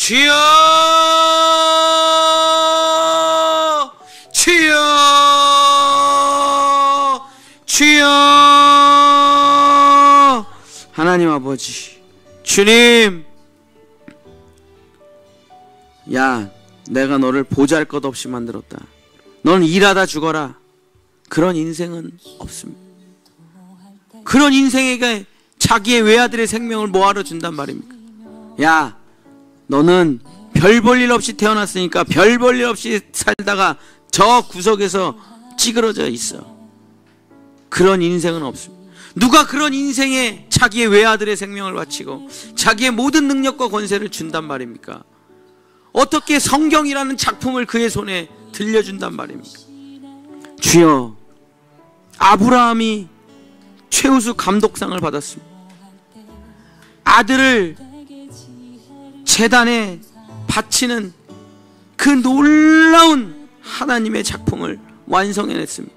주여 주여 주여. 하나님 아버지, 주님, 야, 내가 너를 보잘것없이 만들었다, 너는 일하다 죽어라, 그런 인생은 없습니다. 그런 인생에게 자기의 외아들의 생명을 뭐하러 준단 말입니까? 야, 너는 별 볼 일 없이 태어났으니까 별 볼 일 없이 살다가 저 구석에서 찌그러져 있어. 그런 인생은 없습니다. 누가 그런 인생에 자기의 외아들의 생명을 바치고 자기의 모든 능력과 권세를 준단 말입니까? 어떻게 성경이라는 작품을 그의 손에 들려준단 말입니까? 주여, 아브라함이 최우수 감독상을 받았습니다. 아들을 제단에 바치는 그 놀라운 하나님의 작품을 완성해냈습니다.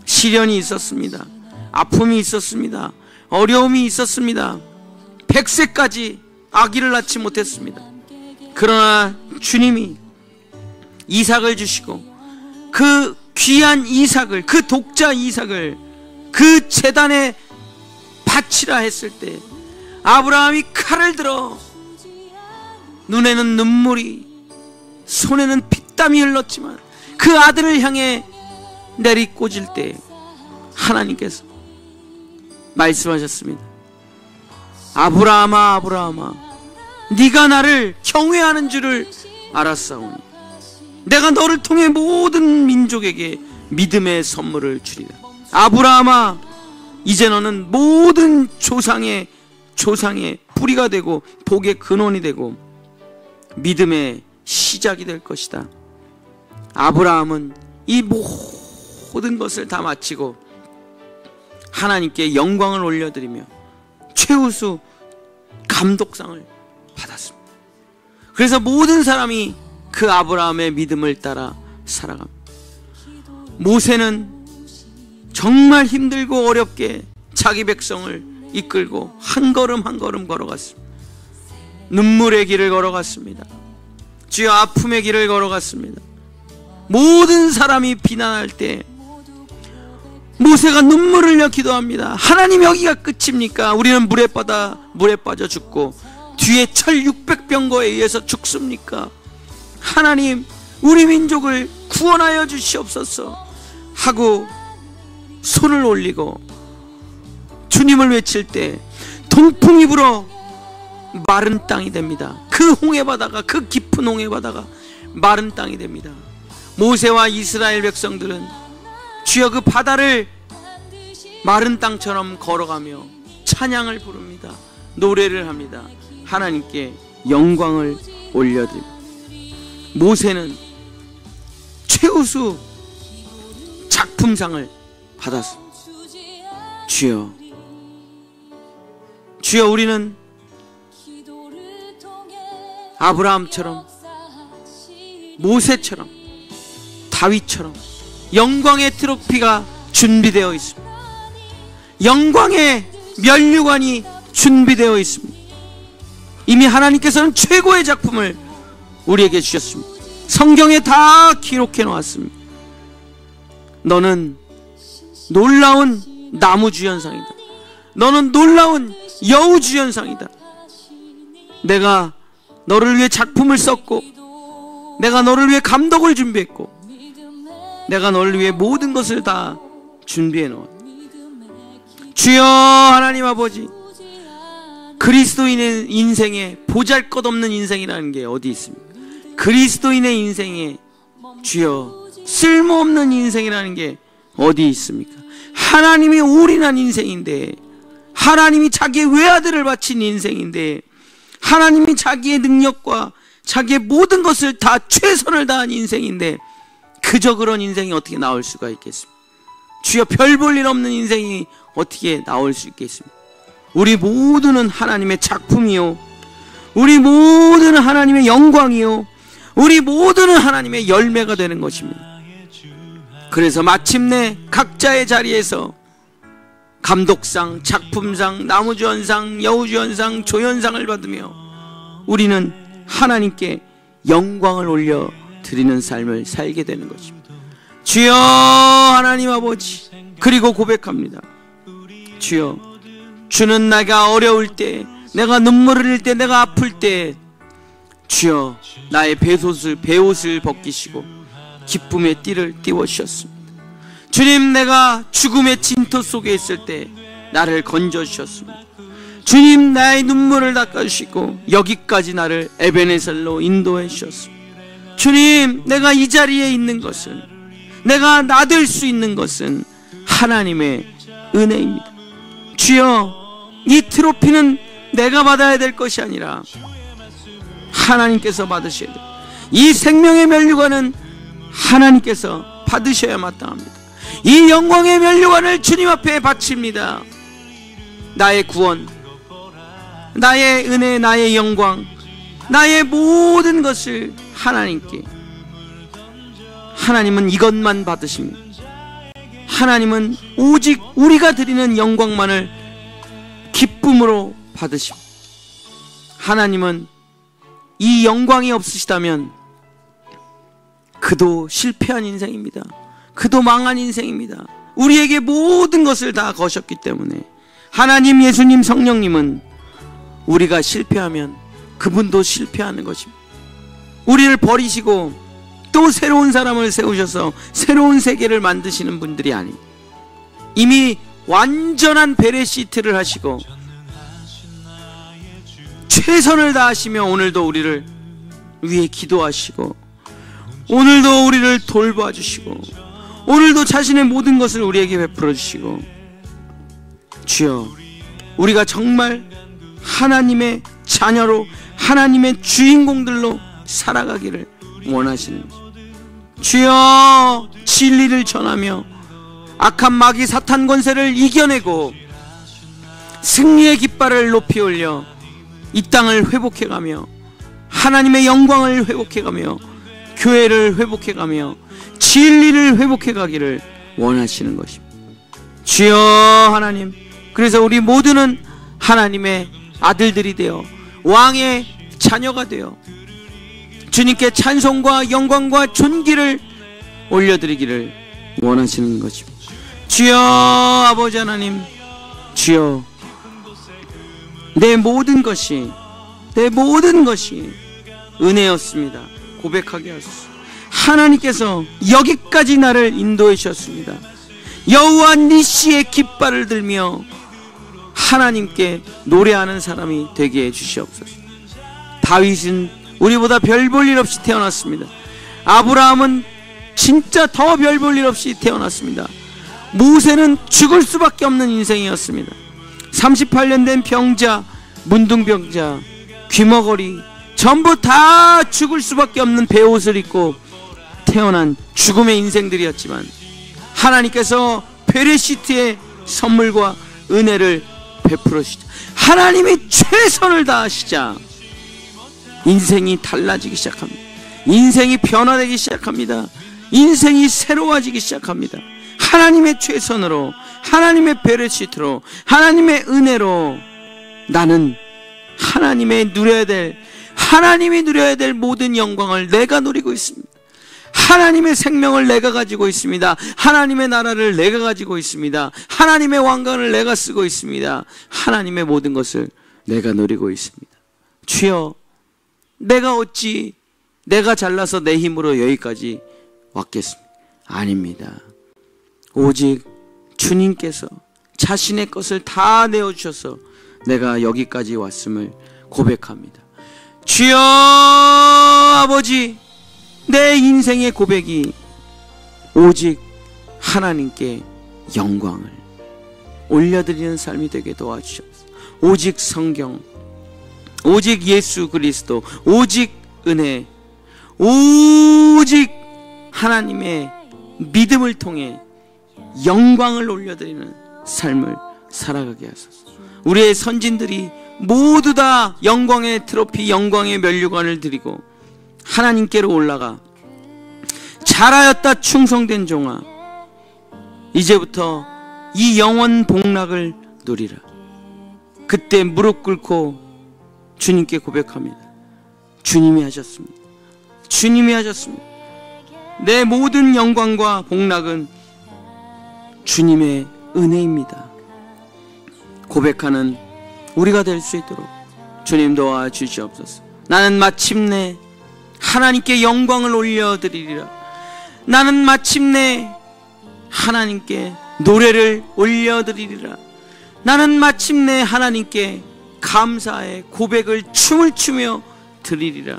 시련이 있었습니다. 아픔이 있었습니다. 어려움이 있었습니다. 100세까지 아기를 낳지 못했습니다. 그러나 주님이 이삭을 주시고 그 귀한 이삭을, 그 독자 이삭을 그 제단에 바치라 했을 때 아브라함이 칼을 들어 눈에는 눈물이, 손에는 핏땀이 흘렀지만 그 아들을 향해 내리꽂을 때 하나님께서 말씀하셨습니다. 아브라함아, 아브라함아, 네가 나를 경외하는 줄을 알았사오니 내가 너를 통해 모든 민족에게 믿음의 선물을 주리라. 아브라함아, 이제 너는 모든 조상의 뿌리가 되고 복의 근원이 되고 믿음의 시작이 될 것이다. 아브라함은 이 모든 것을 다 마치고 하나님께 영광을 올려드리며 최우수 감독상을 받았습니다. 그래서 모든 사람이 그 아브라함의 믿음을 따라 살아갑니다. 모세는 정말 힘들고 어렵게 자기 백성을 이끌고 한 걸음 한 걸음 걸어갔습니다. 눈물의 길을 걸어갔습니다. 주여, 아픔의 길을 걸어갔습니다. 모든 사람이 비난할 때 모세가 눈물을 흘려 기도합니다. 하나님, 여기가 끝입니까? 우리는 물에 빠져 죽고 뒤에 철 600병거에 의해서 죽습니까? 하나님, 우리 민족을 구원하여 주시옵소서 하고 손을 올리고 주님을 외칠 때 동풍이 불어 마른 땅이 됩니다. 그 홍해바다가, 그 깊은 홍해바다가 마른 땅이 됩니다. 모세와 이스라엘 백성들은 주여 그 바다를 마른 땅처럼 걸어가며 찬양을 부릅니다. 노래를 합니다. 하나님께 영광을 올려드립니다. 모세는 최우수 작품상을 받았습니다. 주여, 주여, 우리는 아브라함처럼, 모세처럼, 다윗처럼 영광의 트로피가 준비되어 있습니다. 영광의 면류관이 준비되어 있습니다. 이미 하나님께서는 최고의 작품을 우리에게 주셨습니다. 성경에 다 기록해 놓았습니다. 너는 놀라운 나무주연상이다. 너는 놀라운 여우주연상이다. 내가 너를 위해 작품을 썼고, 내가 너를 위해 감독을 준비했고, 내가 너를 위해 모든 것을 다 준비해 놓았다. 주여, 하나님 아버지, 그리스도인의 인생에 보잘것없는 인생이라는 게 어디 있습니까? 그리스도인의 인생에 주여 쓸모없는 인생이라는 게 어디 있습니까? 하나님이 올인한 인생인데, 하나님이 자기의 외아들을 바친 인생인데, 하나님이 자기의 능력과 자기의 모든 것을 다 최선을 다한 인생인데 그저 그런 인생이 어떻게 나올 수가 있겠습니까? 주여, 별 볼 일 없는 인생이 어떻게 나올 수 있겠습니까? 우리 모두는 하나님의 작품이요, 우리 모두는 하나님의 영광이요, 우리 모두는 하나님의 열매가 되는 것입니다. 그래서 마침내 각자의 자리에서 감독상, 작품상, 나무주연상, 여우주연상, 조연상을 받으며 우리는 하나님께 영광을 올려 드리는 삶을 살게 되는 것입니다. 주여 하나님 아버지, 그리고 고백합니다. 주여, 주는 내가 어려울 때, 내가 눈물을 흘릴 때, 내가 아플 때 주여 나의 베옷을 벗기시고 기쁨의 띠를 띄워주셨습니다. 주님, 내가 죽음의 진토 속에 있을 때 나를 건져주셨습니다. 주님, 나의 눈물을 닦아주시고 여기까지 나를 에베네셀로 인도해 주셨습니다. 주님, 내가 이 자리에 있는 것은, 내가 나될 수 있는 것은 하나님의 은혜입니다. 주여, 이 트로피는 내가 받아야 될 것이 아니라 하나님께서 받으셔야 돼요. 이 생명의 면류관은 하나님께서 받으셔야 마땅합니다. 이 영광의 면류관을 주님 앞에 바칩니다. 나의 구원, 나의 은혜, 나의 영광, 나의 모든 것을 하나님께, 하나님은 이것만 받으십니다. 하나님은 오직 우리가 드리는 영광만을 기쁨으로 받으십니다. 하나님은 이 영광이 없으시다면 그도 실패한 인생입니다. 그도 망한 인생입니다. 우리에게 모든 것을 다 거셨기 때문에 하나님, 예수님, 성령님은 우리가 실패하면 그분도 실패하는 것입니다. 우리를 버리시고 또 새로운 사람을 세우셔서 새로운 세계를 만드시는 분들이 아니, 이미 완전한 베레시트를 하시고 최선을 다하시며 오늘도 우리를 위해 기도하시고 오늘도 우리를 돌봐주시고 오늘도 자신의 모든 것을 우리에게 베풀어 주시고, 주여, 우리가 정말 하나님의 자녀로 하나님의 주인공들로 살아가기를 원하시는 거죠. 주여, 진리를 전하며 악한 마귀 사탄 권세를 이겨내고 승리의 깃발을 높이 올려 이 땅을 회복해가며 하나님의 영광을 회복해가며 교회를 회복해가며 진리를 회복해가기를 원하시는 것입니다. 주여 하나님, 그래서 우리 모두는 하나님의 아들들이 되어 왕의 자녀가 되어 주님께 찬송과 영광과 존귀를 올려드리기를 원하시는 것입니다. 주여 아버지 하나님, 주여, 내 모든 것이 은혜였습니다. 고백하게 하소서. 하나님께서 여기까지 나를 인도해 주셨습니다. 여호와 니시의 깃발을 들며 하나님께 노래하는 사람이 되게 해 주시옵소서. 다윗은 우리보다 별 볼 일 없이 태어났습니다. 아브라함은 진짜 더 별 볼 일 없이 태어났습니다. 모세는 죽을 수밖에 없는 인생이었습니다. 38년 된 병자, 문둥병자, 귀머거리 전부 다 죽을 수밖에 없는 베옷을 입고 태어난 죽음의 인생들이었지만 하나님께서 베레시트의 선물과 은혜를 베풀으시자 하나님이 최선을 다하시자 인생이 달라지기 시작합니다. 인생이 변화되기 시작합니다. 인생이 새로워지기 시작합니다. 하나님의 최선으로, 하나님의 베레시트로, 하나님의 은혜로 나는 하나님이 누려야 될 모든 영광을 내가 누리고 있습니다. 하나님의 생명을 내가 가지고 있습니다. 하나님의 나라를 내가 가지고 있습니다. 하나님의 왕관을 내가 쓰고 있습니다. 하나님의 모든 것을 내가 누리고 있습니다. 주여, 내가 어찌 내가 잘나서 내 힘으로 여기까지 왔겠습니까? 아닙니다. 오직 주님께서 자신의 것을 다 내어주셔서 내가 여기까지 왔음을 고백합니다. 주여 아버지, 내 인생의 고백이 오직 하나님께 영광을 올려드리는 삶이 되게 도와주셔서 오직 성경, 오직 예수 그리스도, 오직 은혜, 오직 하나님의 믿음을 통해 영광을 올려드리는 삶을 살아가게 하소서. 우리의 선진들이 모두 다 영광의 트로피, 영광의 면류관을 드리고 하나님께로 올라가 잘하였다 충성된 종아, 이제부터 이 영원 복락을 누리라. 그때 무릎 꿇고 주님께 고백합니다. 주님이 하셨습니다. 주님이 하셨습니다. 내 모든 영광과 복락은 주님의 은혜입니다. 고백하는 우리가 될 수 있도록 주님 도와주시옵소서. 나는 마침내 하나님께 영광을 올려드리리라. 나는 마침내 하나님께 노래를 올려드리리라. 나는 마침내 하나님께 감사의 고백을 춤을 추며 드리리라.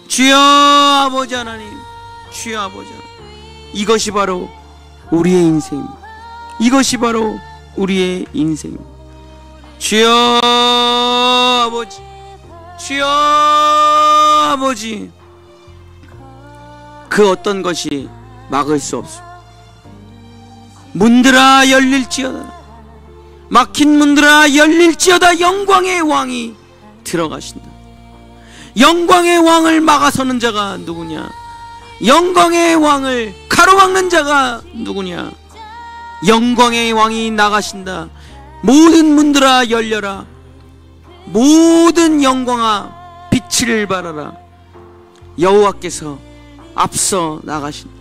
주여 아버지 하나님, 주여 아버지 하나님, 이것이 바로 우리의 인생입니다. 이것이 바로 우리의 인생입니다. 주여 아버지, 주여 아버지, 그 어떤 것이 막을 수 없습니다. 문들아 열릴지어다, 막힌 문들아 열릴지어다. 영광의 왕이 들어가신다. 영광의 왕을 막아서는 자가 누구냐? 영광의 왕을 가로막는 자가 누구냐? 영광의 왕이 나가신다. 모든 문들아 열려라. 모든 영광아 빛을 발하라. 여호와께서 앞서 나가신다.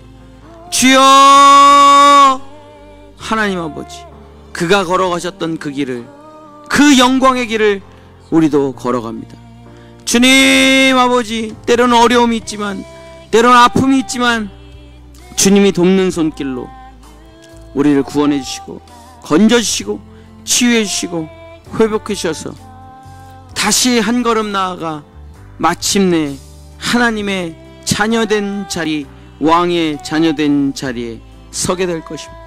주여 하나님 아버지, 그가 걸어가셨던 그 길을, 그 영광의 길을 우리도 걸어갑니다. 주님 아버지, 때로는 어려움이 있지만, 때로는 아픔이 있지만 주님이 돕는 손길로 우리를 구원해 주시고 건져 주시고 치유해 주시고 회복해 주셔서 다시 한 걸음 나아가 마침내 하나님의 자녀된 자리, 왕의 자녀된 자리에 서게 될 것입니다.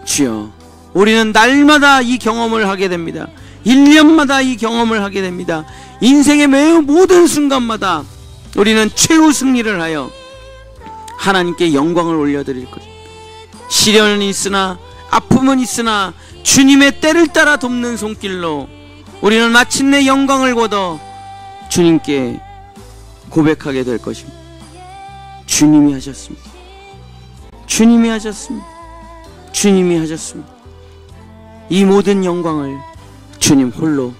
주여, 우리는 날마다 이 경험을 하게 됩니다. 1년마다 이 경험을 하게 됩니다. 인생의 매우 모든 순간마다 우리는 최후 승리를 하여 하나님께 영광을 올려드릴 것입니다. 시련은 있으나 아픔은 있으나 주님의 때를 따라 돕는 손길로 우리는 마침내 영광을 거둬 주님께 고백하게 될 것입니다. 주님이 하셨습니다. 주님이 하셨습니다. 주님이 하셨습니다. 이 모든 영광을 주님 홀로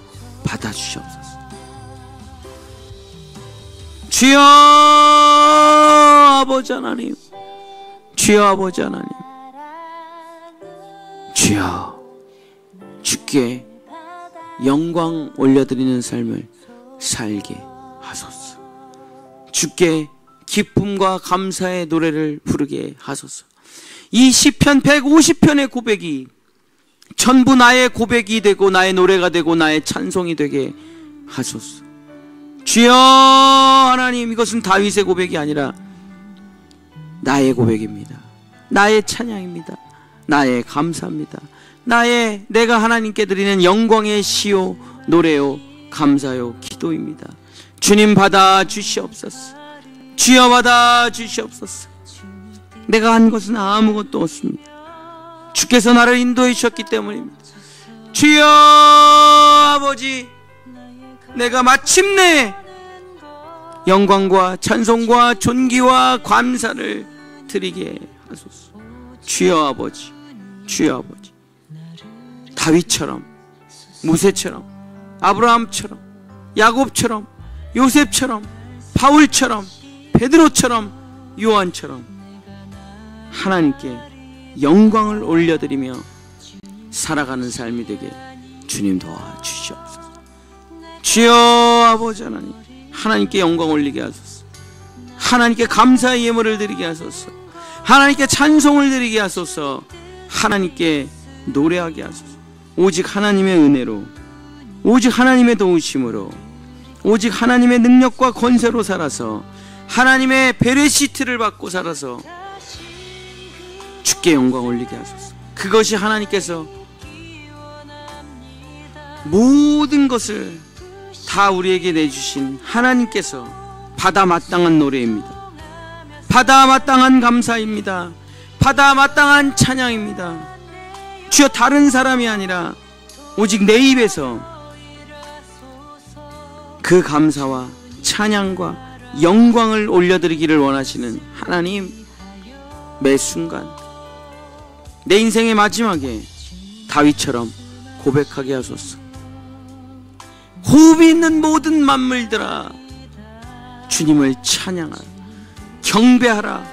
받아주시옵소서. 주여 아버지 하나님, 주여 아버지 하나님, 주여, 주께 영광 올려드리는 삶을 살게 하소서. 주께 기쁨과 감사의 노래를 부르게 하소서. 이 시편 150편의 고백이 전부 나의 고백이 되고 나의 노래가 되고 나의 찬송이 되게 하소서. 주여 하나님, 이것은 다윗의 고백이 아니라 나의 고백입니다. 나의 찬양입니다. 나의 감사입니다. 내가 하나님께 드리는 영광의 시요, 노래요, 감사요, 기도입니다. 주님 받아 주시옵소서. 주여 받아 주시옵소서. 내가 한 것은 아무것도 없습니다. 주께서 나를 인도해 주셨기 때문입니다. 주여 아버지, 내가 마침내 영광과 찬송과 존귀와 감사를 드리게 하소서. 주여 아버지, 주여 아버지, 다윗처럼, 모세처럼, 아브라함처럼, 야곱처럼, 요셉처럼, 바울처럼, 베드로처럼, 요한처럼 하나님께 영광을 올려드리며 살아가는 삶이 되게 주님 도와주시옵소서. 주여 아버지 하나님, 하나님께 영광 올리게 하소서. 하나님께 감사의 예물을 드리게 하소서. 하나님께 찬송을 드리게 하소서. 하나님께 노래하게 하소서. 오직 하나님의 은혜로, 오직 하나님의 도우심으로, 오직 하나님의 능력과 권세로 살아서, 하나님의 베레시트를 받고 살아서 주께 영광 올리게 하소서. 그것이 하나님께서 모든 것을 다 우리에게 내주신 하나님께서 받아 마땅한 노래입니다. 받아 마땅한 감사입니다. 받아 마땅한 찬양입니다. 주여, 다른 사람이 아니라 오직 내 입에서 그 감사와 찬양과 영광을 올려드리기를 원하시는 하나님, 매 순간 내 인생의 마지막에 다윗처럼 고백하게 하소서. 호흡이 있는 모든 만물들아 주님을 찬양하라, 경배하라,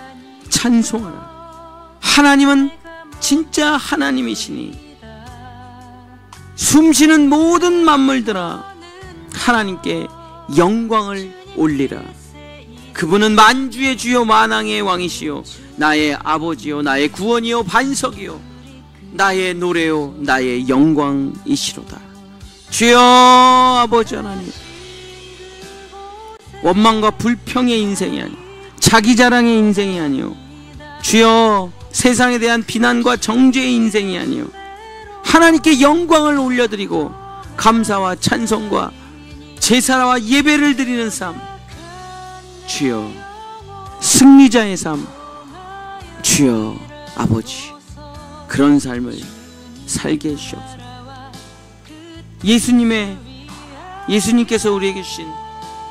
찬송하라. 하나님은 진짜 하나님이시니 숨쉬는 모든 만물들아 하나님께 영광을 올리라. 그분은 만주의 주요 만왕의 왕이시요 나의 아버지요 나의 구원이요 반석이요 나의 노래요 나의 영광이시로다. 주여 아버지 하나님, 원망과 불평의 인생이 아니요 자기 자랑의 인생이 아니요 주여 세상에 대한 비난과 정죄의 인생이 아니요 하나님께 영광을 올려드리고 감사와 찬송과 제사와 예배를 드리는 삶, 주여 승리자의 삶, 주여 아버지 그런 삶을 살게 해주시옵소서. 예수님께서 우리에게 주신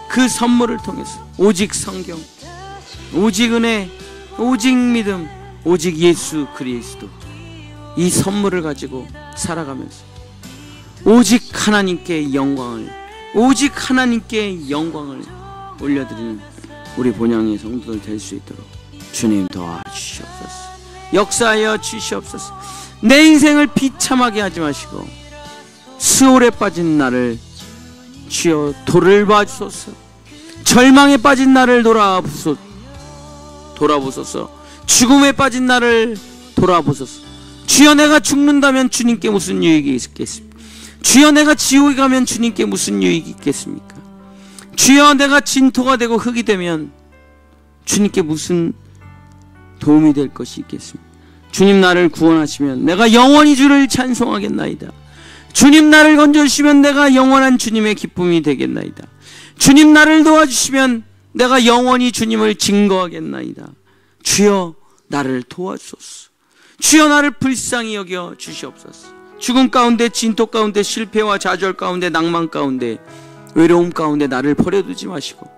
그 선물을 통해서 오직 성경, 오직 은혜, 오직 믿음, 오직 예수 그리스도, 이 선물을 가지고 살아가면서 오직 하나님께 영광을, 오직 하나님께 영광을 올려드리는 우리 본향의 성도들 될 수 있도록 주님 도와주시옵소서. 역사하여 주시옵소서. 내 인생을 비참하게 하지 마시고 수월에 빠진 나를 주여 돌아보소서. 절망에 빠진 나를 돌아보소서. 죽음에 빠진 나를 돌아보소서. 주여 내가 죽는다면 주님께 무슨 유익이 있겠습니까? 주여 내가 지옥에 가면 주님께 무슨 유익이 있겠습니까? 주여 내가 진토가 되고 흙이 되면 주님께 무슨 도움이 될 것이 있겠습니까? 주님 나를 구원하시면 내가 영원히 주를 찬송하겠나이다. 주님 나를 건져주시면 내가 영원한 주님의 기쁨이 되겠나이다. 주님 나를 도와주시면 내가 영원히 주님을 증거하겠나이다. 주여 나를 도와주소서. 주여 나를 불쌍히 여겨 주시옵소서. 죽음 가운데, 진토 가운데, 실패와 좌절 가운데, 낭만 가운데, 외로움 가운데 나를 버려두지 마시고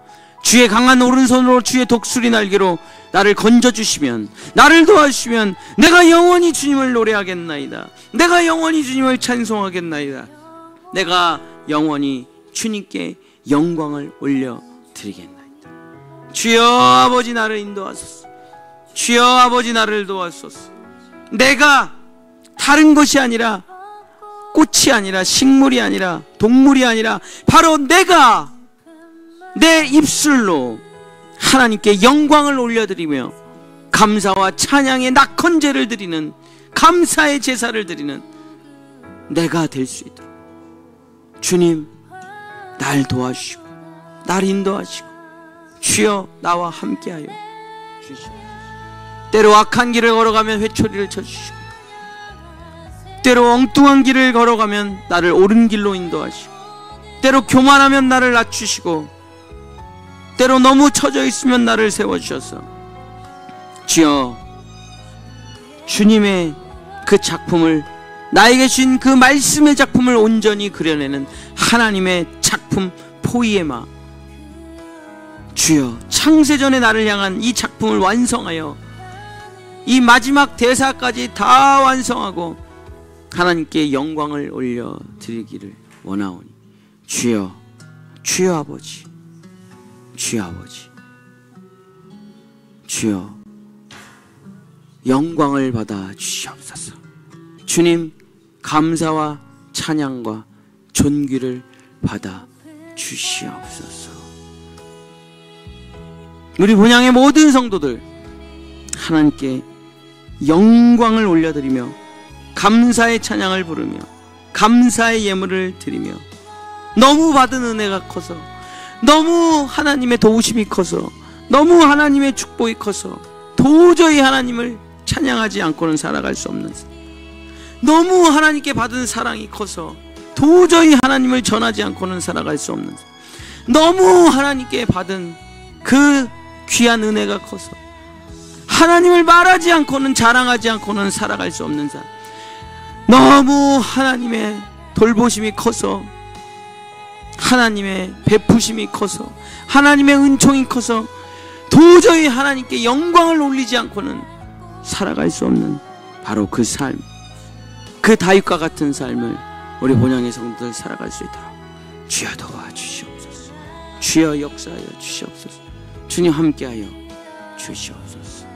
주의 강한 오른손으로 주의 독수리 날개로 나를 건져주시면, 나를 도와주시면 내가 영원히 주님을 노래하겠나이다. 내가 영원히 주님을 찬송하겠나이다. 내가 영원히 주님께 영광을 올려드리겠나이다. 주여 아버지 나를 인도하소서. 주여 아버지 나를 도와소서. 내가 다른 것이 아니라, 꽃이 아니라, 식물이 아니라, 동물이 아니라 바로 내가 내 입술로 하나님께 영광을 올려드리며 감사와 찬양의 낙헌제를 드리는, 감사의 제사를 드리는 내가 될 수 있도록 주님 날 도와주시고 날 인도하시고 주여 나와 함께하여 주시옵소서. 때로 악한 길을 걸어가면 회초리를 쳐주시고, 때로 엉뚱한 길을 걸어가면 나를 옳은 길로 인도하시고, 때로 교만하면 나를 낮추시고, 때로 너무 처져 있으면 나를 세워주셔서 주여 주님의 그 작품을, 나에게 주신 그 말씀의 작품을 온전히 그려내는 하나님의 작품 포이에마, 주여 창세전에 나를 향한 이 작품을 완성하여 이 마지막 대사까지 다 완성하고 하나님께 영광을 올려드리기를 원하오니 주여, 주여 아버지, 주여 아버지, 주여 영광을 받아 주시옵소서. 주님 감사와 찬양과 존귀를 받아 주시옵소서. 우리 본향의 모든 성도들 하나님께 영광을 올려드리며 감사의 찬양을 부르며 감사의 예물을 드리며, 너무 받은 은혜가 커서, 너무 하나님의 도우심이 커서, 너무 하나님의 축복이 커서 도저히 하나님을 찬양하지 않고는 살아갈 수 없는, 너무 하나님께 받은 사랑이 커서 도저히 하나님을 전하지 않고는 살아갈 수 없는, 너무 하나님께 받은 그 귀한 은혜가 커서 하나님을 말하지 않고는, 자랑하지 않고는 살아갈 수 없는 사람, 너무 하나님의 돌보심이 커서, 하나님의 베푸심이 커서, 하나님의 은총이 커서 도저히 하나님께 영광을 올리지 않고는 살아갈 수 없는 바로 그 삶, 그 다윗과 같은 삶을 우리 본향의 성도들 살아갈 수 있도록 주여 도와주시옵소서. 주여 역사하여 주시옵소서. 주님 함께하여 주시옵소서.